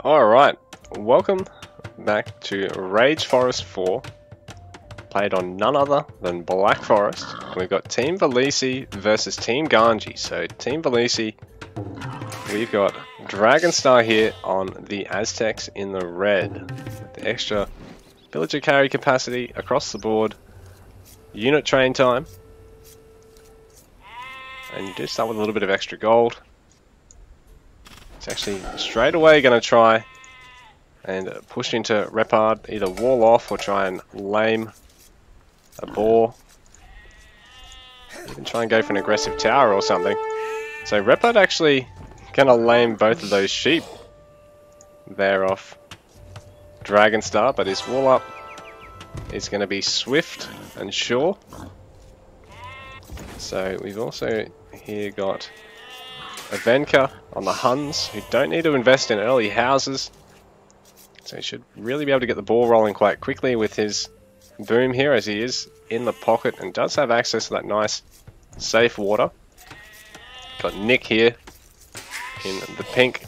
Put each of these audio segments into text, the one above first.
Alright, welcome back to Rage Forest 4, played on none other than Black Forest. We've got Team Villese versus Team Ganji. So Team Villese, we've got Dragonstar here on the Aztecs in the red. The extra villager carry capacity across the board, unit train time, and you do start with a little bit of extra gold. It's actually straight away going to try and push into Repard, either wall off or try and lame a boar. Even try and go for an aggressive tower or something. So Repard actually going to lame both of those sheep there off Dragonstar, but his wall up is going to be swift and sure. So we've also here got Avenka on the Huns, who don't need to invest in early houses. So he should really be able to get the ball rolling quite quickly with his boom here, as he is in the pocket and does have access to that nice safe water. Got Nick here in the pink,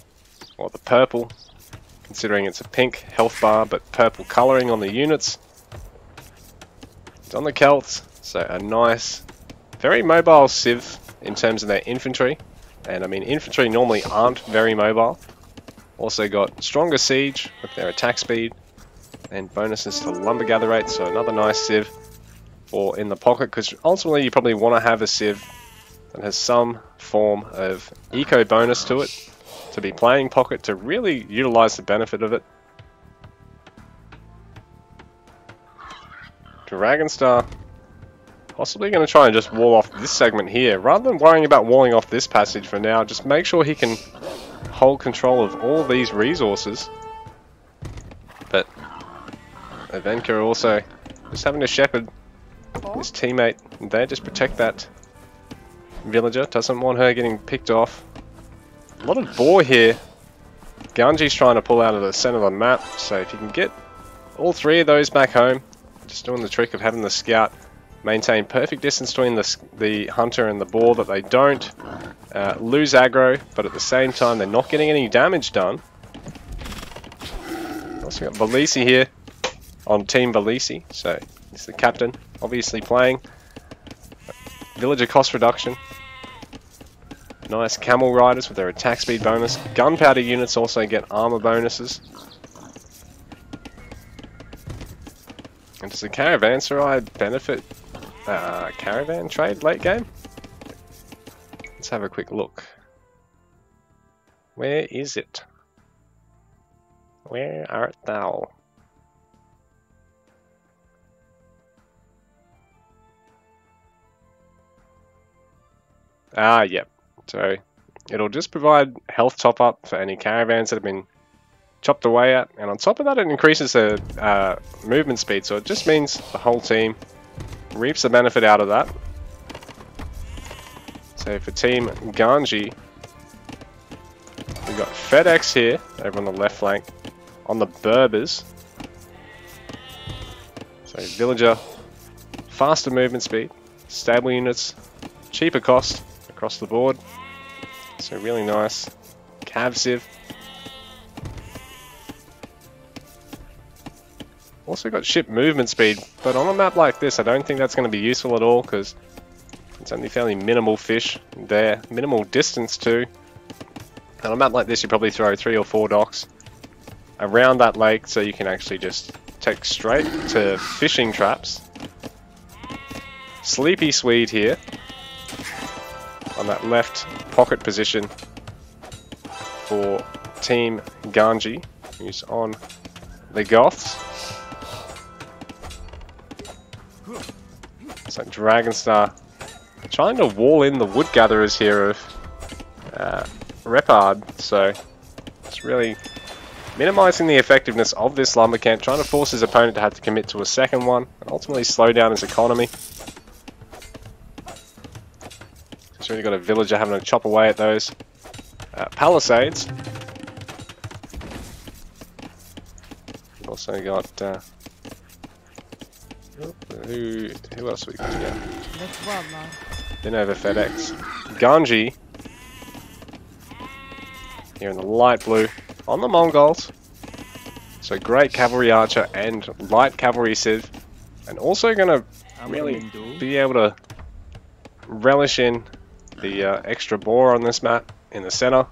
or the purple, considering it's a pink health bar but purple colouring on the units. It's on the Celts, so a nice, very mobile civ in terms of their infantry. And I mean, infantry normally aren't very mobile. Also got stronger siege with their attack speed and bonuses to lumber gather rate, so another nice civ for in the pocket, because ultimately you probably want to have a civ that has some form of eco bonus to it to be playing pocket to really utilize the benefit of it. Dragonstar possibly going to try and just wall off this segment here. Rather than worrying about walling off this passage for now, just make sure he can hold control of all these resources. But Avenka also just having to shepherd his teammate there, just protect that villager. Doesn't want her getting picked off. A lot of boar here. Ganji's trying to pull out of the center of the map, so if you can get all three of those back home, just doing the trick of having the scout maintain perfect distance between the hunter and the boar, that they don't lose aggro, but at the same time they're not getting any damage done. Also got Villese here on Team Villese, so he's the captain, obviously playing. Villager cost reduction. Nice camel riders with their attack speed bonus. Gunpowder units also get armor bonuses. And does the caravanserai benefit caravan trade late game? Let's have a quick look. Where is it? Where art thou? Ah, yep. So it'll just provide health top up for any caravans that have been chopped away at, and on top of that it increases the movement speed, so it just means the whole team reaps the benefit out of that. So for Team Ganji, we've got FedEx here over on the left flank on the Berbers. So villager, faster movement speed, stable units, cheaper cost across the board. So really nice cav civ. Also got ship movement speed, but on a map like this I don't think that's going to be useful at all, because it's only fairly minimal fish there, minimal distance too. And on a map like this you probably throw 3 or 4 docks around that lake, so you can actually just take straight to fishing traps. Sleepy Swede here on that left pocket position for Team Ganji, who's on the Goths. So Dragonstar trying to wall in the wood gatherers here of Repard, so it's really minimizing the effectiveness of this lumber camp, trying to force his opponent to have to commit to a second one and ultimately slow down his economy. He's really got a villager having to chop away at those palisades. Also got who else we got here? Then over FedEx. Ganji here in the light blue on the Mongols. So great cavalry archer and light cavalry civ. And also going to really be able to relish in the extra boar on this map in the center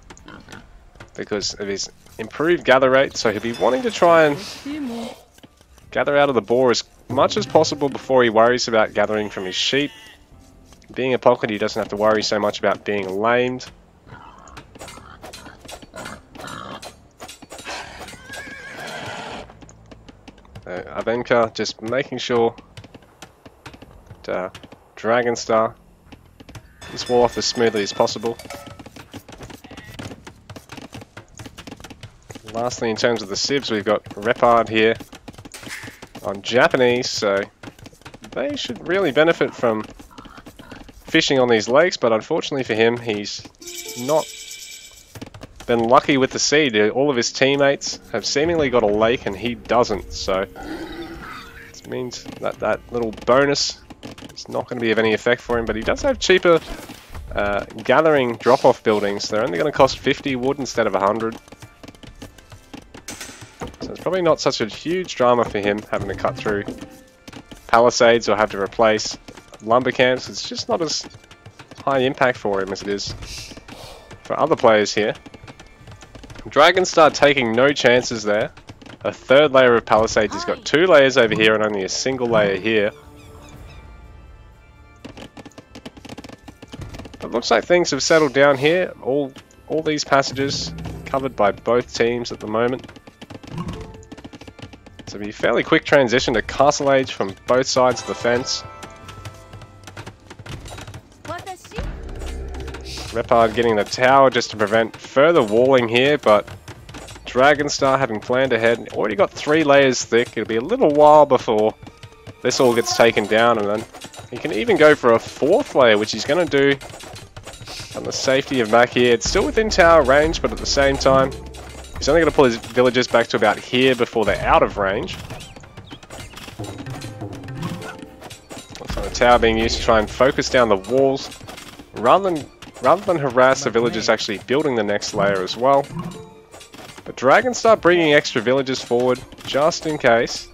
because of his improved gather rate. So he'll be wanting to try and gather out of the boar as much as possible before he worries about gathering from his sheep. Being a pocket, he doesn't have to worry so much about being lamed. Avenka just making sure to Dragon Star this wall off as smoothly as possible. Lastly, in terms of the civs, we've got Repard here on Japanese, so they should really benefit from fishing on these lakes, but unfortunately for him, he's not been lucky with the seed. All of his teammates have seemingly got a lake and he doesn't, so it means that that little bonus is not going to be of any effect for him, but he does have cheaper gathering drop-off buildings. They're only going to cost 50 wood instead of 100. So it's probably not such a huge drama for him having to cut through palisades or have to replace lumber camps. It's just not as high impact for him as it is for other players here. Dragonstar taking no chances there. A third layer of palisades. He's got 2 layers over here and only a single layer here. It looks like things have settled down here. All these passages covered by both teams at the moment. So it'll be a fairly quick transition to castle age from both sides of the fence. Repard getting the tower just to prevent further walling here, but Dragonstar having planned ahead, already got 3 layers thick. It'll be a little while before this all gets taken down, and then he can even go for a 4th layer, which he's going to do on the safety of back here. It's still within tower range, but at the same time, he's only going to pull his villagers back to about here before they're out of range. So the tower being used to try and focus down the walls, rather than harass the villagers actually building the next layer as well. But Dragonstar bringing extra villagers forward just in case.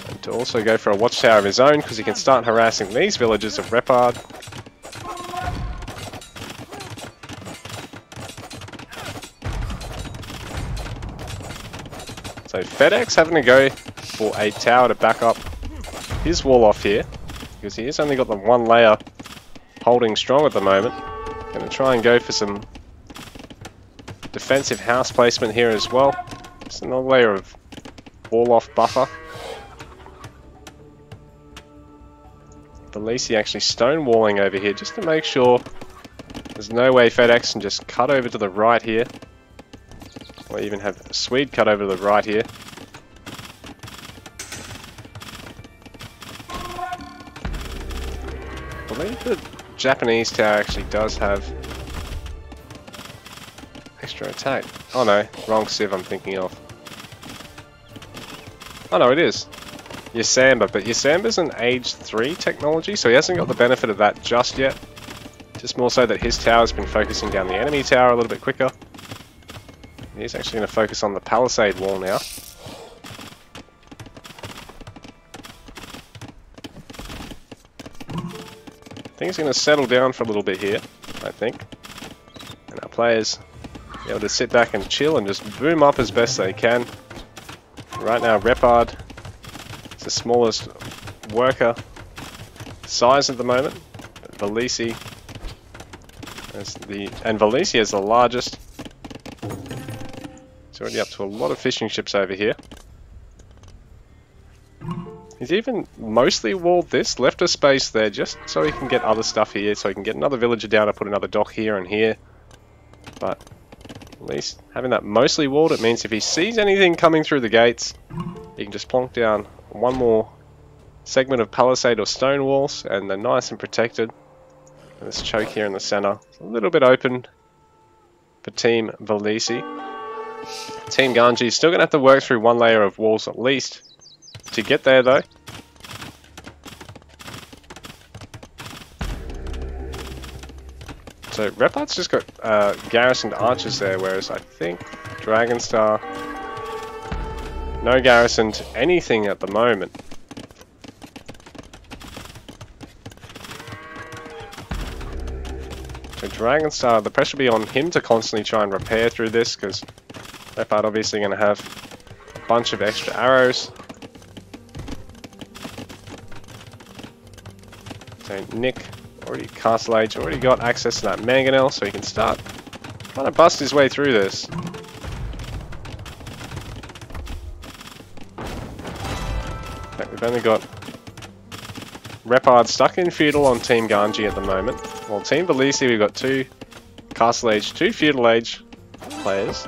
And to also go for a watchtower of his own because he can start harassing these villagers of Repard. So FedEx having to go for a tower to back up his wall off here because he has only got the 1 layer holding strong at the moment. Going to try and go for some defensive house placement here as well. Just another layer of wall off buffer. Villese actually stonewalling over here just to make sure there's no way FedEx can just cut over to the right here. Or even have a Swede cut over to the right here. I believe the Japanese tower actually does have extra attack. Oh no, wrong civ I'm thinking of. Oh no, it is Yasamba, but Yasamba's an age 3 technology, so he hasn't got the benefit of that just yet. Just more so that his tower's been focusing down the enemy tower a little bit quicker. He's actually going to focus on the palisade wall now. Things are going to settle down for a little bit here, I think. And our players be able to sit back and chill and just boom up as best they can. Right now, Repard is the smallest worker size at the moment. Villese is the largest. It's already up to a lot of fishing ships over here. He's even mostly walled this, left a space there just so he can get other stuff here, so he can get another villager down and put another dock here and here. But at least having that mostly walled, it means if he sees anything coming through the gates, he can just plonk down 1 more segment of palisade or stone walls, and they're nice and protected. And this choke here in the center, a little bit open for Team Villese. Team Ganji is still going to have to work through 1 layer of walls at least to get there though. So So Repard's just got garrisoned archers there, whereas I think Dragonstar no garrisoned anything at the moment. So Dragonstar, the pressure will be on him to constantly try and repair through this, because Repard obviously going to have a bunch of extra arrows. So Nick, already Castle Age, already got access to that mangonel, so he can start trying to bust his way through this. We've only got Repard stuck in Feudal on Team Ganji at the moment. While Team Villese, we've got 2 Castle Age, 2 Feudal Age players.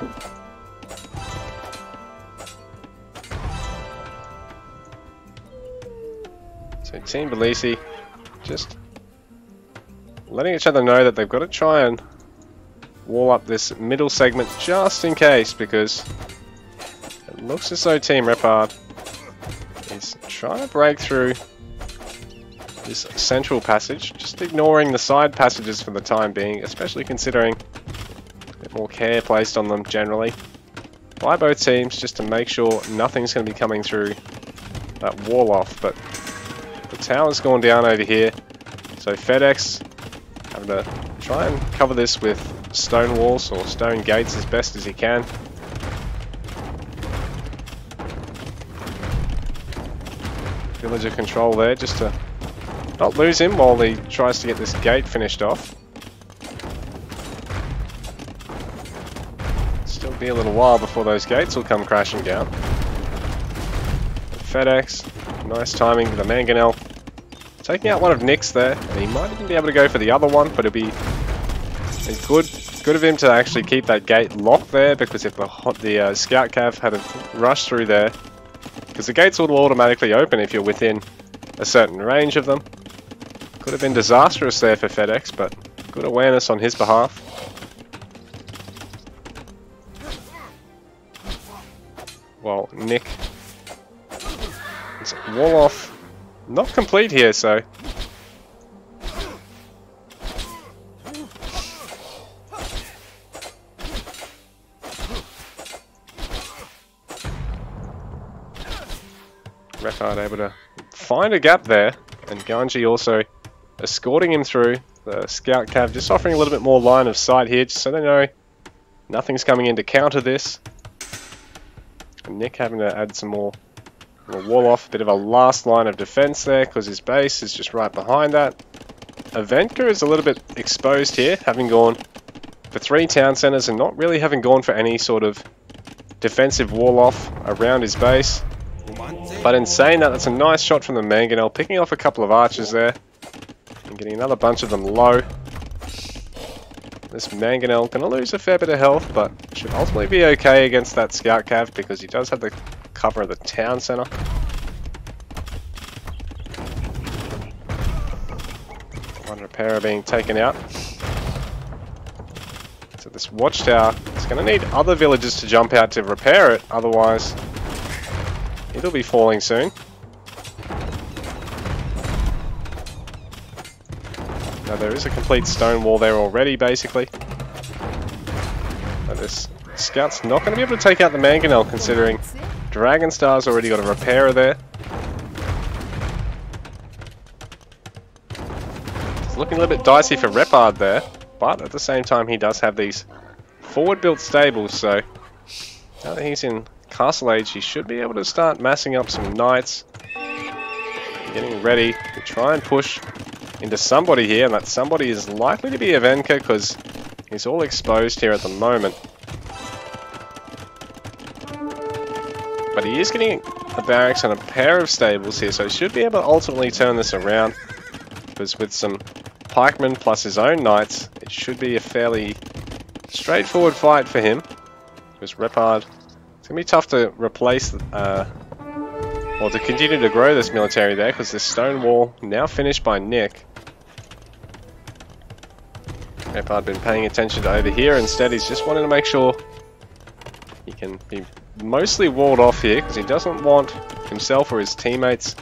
So Team Villese just letting each other know that they've got to try and wall up this middle segment just in case, because it looks as though Team Repard is trying to break through this central passage, just ignoring the side passages for the time being, especially considering a bit more care placed on them generally by both teams, just to make sure nothing's going to be coming through that wall off. But the tower's gone down over here, so FedEx having to try and cover this with stone walls or stone gates as best as he can. Villager control there just to not lose him while he tries to get this gate finished off. Still be a little while before those gates will come crashing down. FedEx, nice timing with the mangonel. Taking out one of Nick's there, and he might even be able to go for the other one, but it'd be good of him to actually keep that gate locked there, because if the scout cav had rushed through there, because the gates will automatically open if you're within a certain range of them. Could have been disastrous there for FedEx, but good awareness on his behalf. Well, Nick, it's wall off, not complete here, so Repard able to find a gap there, and Ganji also escorting him through. The scout cav just offering a little bit more line of sight here, just so they know nothing's coming in to counter this. And Nick having to add some more wall off, a bit of a last line of defense there, because his base is just right behind that. Avenka is a little bit exposed here, having gone for 3 town centers and not really having gone for any sort of defensive wall off around his base. But in saying that, that's a nice shot from the mangonel, picking off a couple of archers there and getting another bunch of them low. This mangonel gonna lose a fair bit of health, but should ultimately be okay against that scout cav, because he does have the cover of the town center. One repairer being taken out. So this watchtower is going to need other villagers to jump out to repair it, otherwise it'll be falling soon. Now there is a complete stone wall there already, basically. But this scout's not going to be able to take out the mangonel, considering Dragonstar's already got a repairer there. It's looking a little bit dicey for Repard there, but at the same time he does have these forward-built stables, so now that he's in Castle Age, he should be able to start massing up some knights, getting ready to try and push into somebody here, and that somebody is likely to be Avenka, because he's all exposed here at the moment. But he is getting a barracks and a pair of stables here, so he should be able to ultimately turn this around, because with some pikemen plus his own knights, it should be a fairly straightforward fight for him. Because Repard, it's going to be tough to replace, or to continue to grow this military there, because this stone wall now finished by Nick. Repard been paying attention to over here, instead he's just wanting to make sure he can be mostly walled off here, because he doesn't want himself or his teammates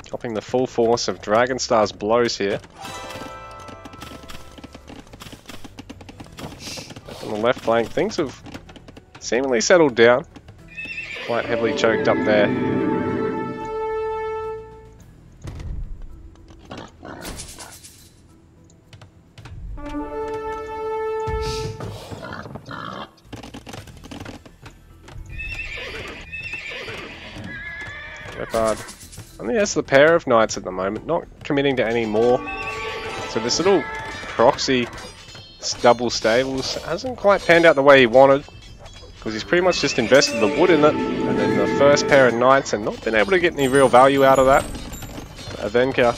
dropping the full force of Dragonstar's blows here. On the left flank, things have seemingly settled down. Quite heavily choked up there. Repard only has the pair of knights at the moment, not committing to any more. So this little proxy double stables hasn't quite panned out the way he wanted, because he's pretty much just invested the wood in it, and then the first pair of knights, and not been able to get any real value out of that. Avenka,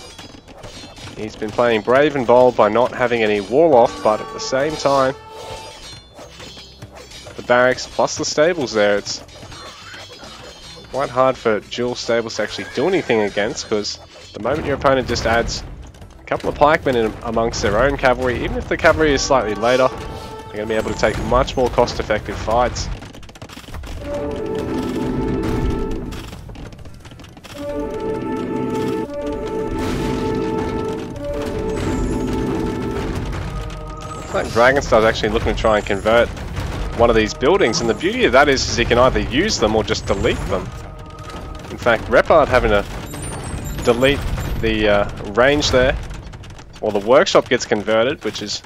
he's been playing brave and bold by not having any wall off, but at the same time, the barracks plus the stables there, it's quite hard for dual stables to actually do anything against, because the moment your opponent just adds a couple of pikemen in amongst their own cavalry, even if the cavalry is slightly later, they're going to be able to take much more cost-effective fights. Looks like Dragonstar's actually looking to try and convert one of these buildings, and the beauty of that is he can either use them or just delete them. In fact, Repard having to delete the range there, or the workshop gets converted, which is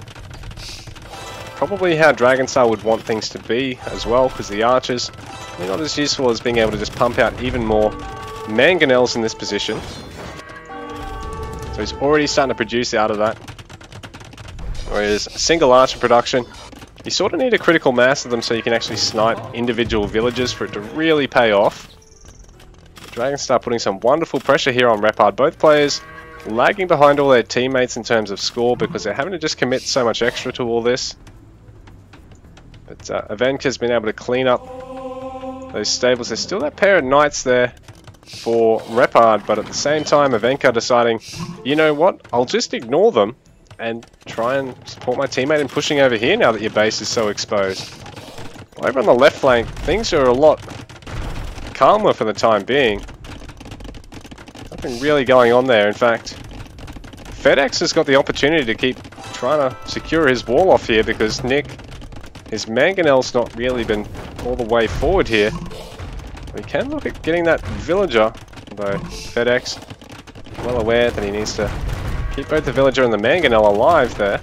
probably how Dragonstar would want things to be as well, because the archers are not as useful as being able to just pump out even more mangonels in this position. So he's already starting to produce out of that. Whereas a single archer production, you sort of need a critical mass of them so you can actually snipe individual villages for it to really pay off. Dragonstar putting some wonderful pressure here on Repard. Both players lagging behind all their teammates in terms of score because they're having to just commit so much extra to all this. But Avenka's been able to clean up those stables. There's still that pair of knights there for Repard, but at the same time Avenka deciding, you know what, I'll just ignore them and try and support my teammate in pushing over here now that your base is so exposed. Over on the left flank, things are a lot calmer for the time being. Nothing really going on there. In fact, FedEx has got the opportunity to keep trying to secure his wall off here because Nick, his mangonel's not really been all the way forward here. We can look at getting that villager, although FedEx well aware that he needs to keep both the villager and the mangonel alive there.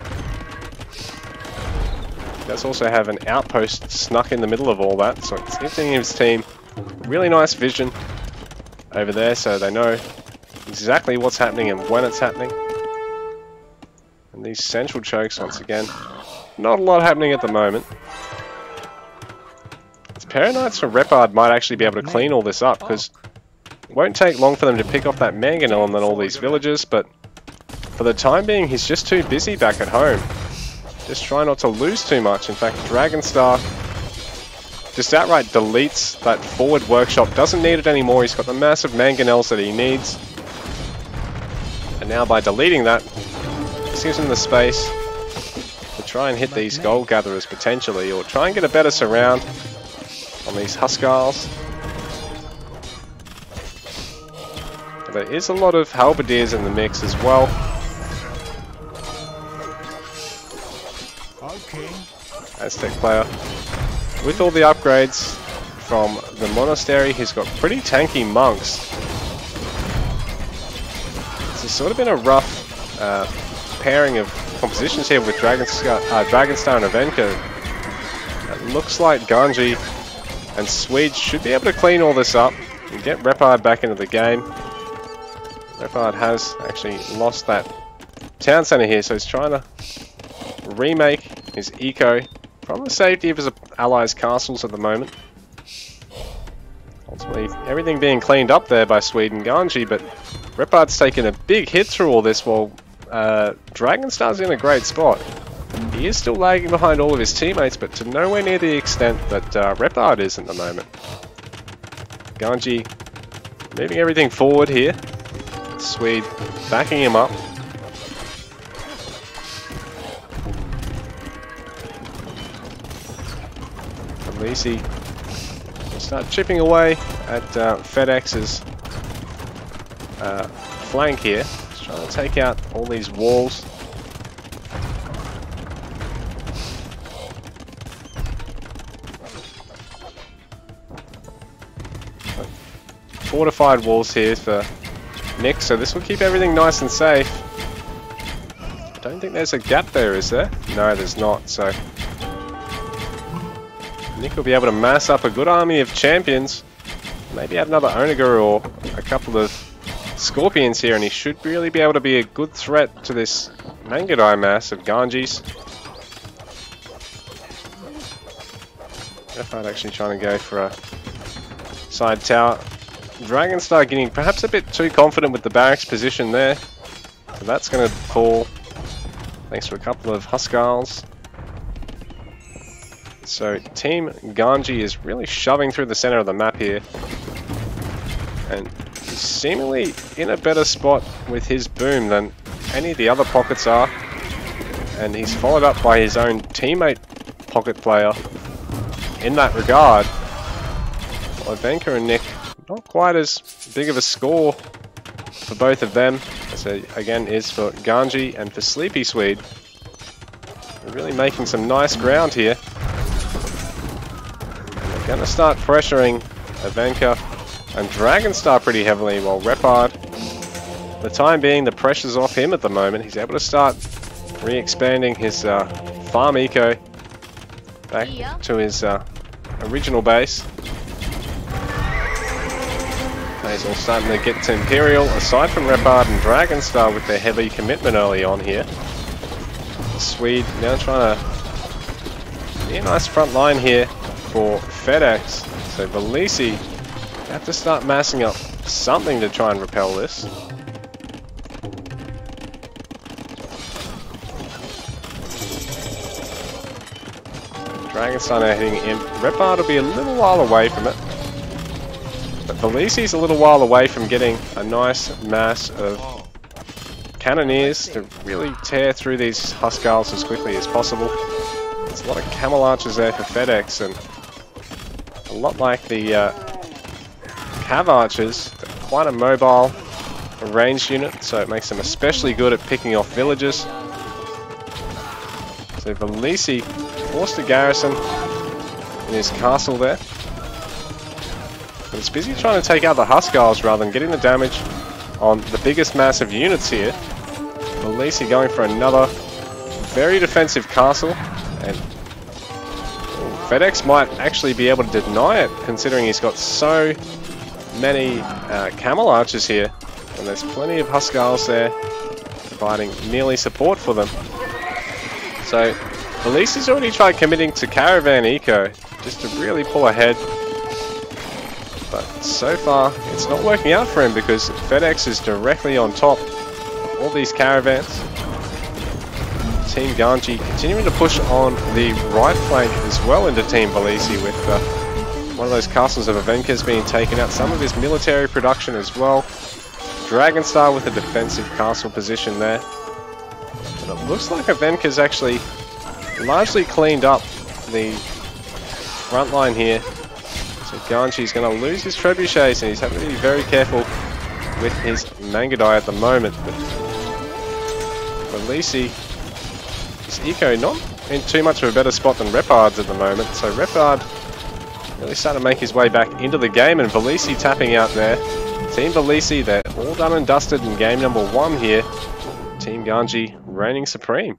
He does also have an outpost snuck in the middle of all that, so it's giving his team really nice vision over there so they know exactly what's happening and when it's happening. And these central chokes, once again, not a lot happening at the moment. These pair of knights for Repard might actually be able to clean all this up because it won't take long for them to pick off that mangonel and then all these villages, but for the time being he's just too busy back at home. Just try not to lose too much. In fact, Dragonstar just outright deletes that forward workshop, doesn't need it anymore. He's got the massive mangonels that he needs. And now by deleting that, this gives him the space to try and hit these gold gatherers potentially, or try and get a better surround on these Huskars. There is a lot of halberdiers in the mix as well. Aztec player. With all the upgrades from the monastery, he's got pretty tanky monks. It's sort of been a rough pairing of compositions here with Dragonstar and Avenka. It looks like Ganji and Swede should be able to clean all this up and get Repard back into the game. Repard has actually lost that town centre here, so he's trying to remake his eco from the safety of his allies' castles at the moment. Ultimately, everything being cleaned up there by Swede and Ganji, but Repard's taken a big hit through all this while Dragonstar's in a great spot. He is still lagging behind all of his teammates, but to nowhere near the extent that Repard is at the moment. Ganji moving everything forward here. Swede backing him up. Villese will start chipping away at FedEx's flank here. Just trying to take out all these walls. fortified walls here for Nick, so this will keep everything nice and safe. I don't think there's a gap there, is there? No, there's not, so Nick will be able to mass up a good army of champions. Maybe add another Onager or a couple of Scorpions here, and he should really be able to be a good threat to this Mangadai mass of Ganjis. Repard actually trying to go for a side tower. Dragonstar getting perhaps a bit too confident with the barracks position there. So that's going to fall thanks to a couple of Huskarls. So Team Ganji is really shoving through the center of the map here. And he's seemingly in a better spot with his boom than any of the other pockets are. And he's followed up by his own teammate pocket player in that regard. Well, Ivanka and Nick, not quite as big of a score for both of them as it again is for Ganji and for Sleepy Swede. They're really making some nice ground here. And they're going to start pressuring Ivanka and Dragonstar pretty heavily, while Repard, for the time being, the pressure's off him at the moment. He's able to start re-expanding his farm eco back to his original base. He's all starting to get to Imperial, aside from Repard and Dragonstar with their heavy commitment early on here. The Swede now trying to be a nice front line here for FedEx. So Villese have to start massing up something to try and repel this. Dragonstar now hitting him. Repard will be a little while away from it. But Villese's a little while away from getting a nice mass of cannoneers to really tear through these Huskarls as quickly as possible. There's a lot of camel archers there for FedEx, and a lot like the Cav archers, they're quite a mobile ranged unit, so it makes them especially good at picking off villages. So Villese forced to garrison in his castle there. But it's busy trying to take out the Huskarls rather than getting the damage on the biggest mass of units here. Villese going for another very defensive castle, and FedEx might actually be able to deny it, considering he's got so many camel archers here, and there's plenty of Huskarls there providing melee support for them. So Villese's already tried committing to Caravan Eco just to really pull ahead, but so far it's not working out for him because FedEx is directly on top of all these caravans. Team Ganji continuing to push on the right flank as well into Team Villese, with one of those castles of Ivanka's being taken out, some of his military production as well. Dragonstar with a defensive castle position there. And it looks like Ivanka's actually largely cleaned up the front line here. So Ganji's going to lose his trebuchets, and he's having to be very careful with his Mangadai at the moment. But Villese, his eco not in too much of a better spot than Repard's at the moment. So Repard really starting to make his way back into the game, and Villese tapping out there. Team Villese, they're all done and dusted in game number 1 here. Team Ganji reigning supreme.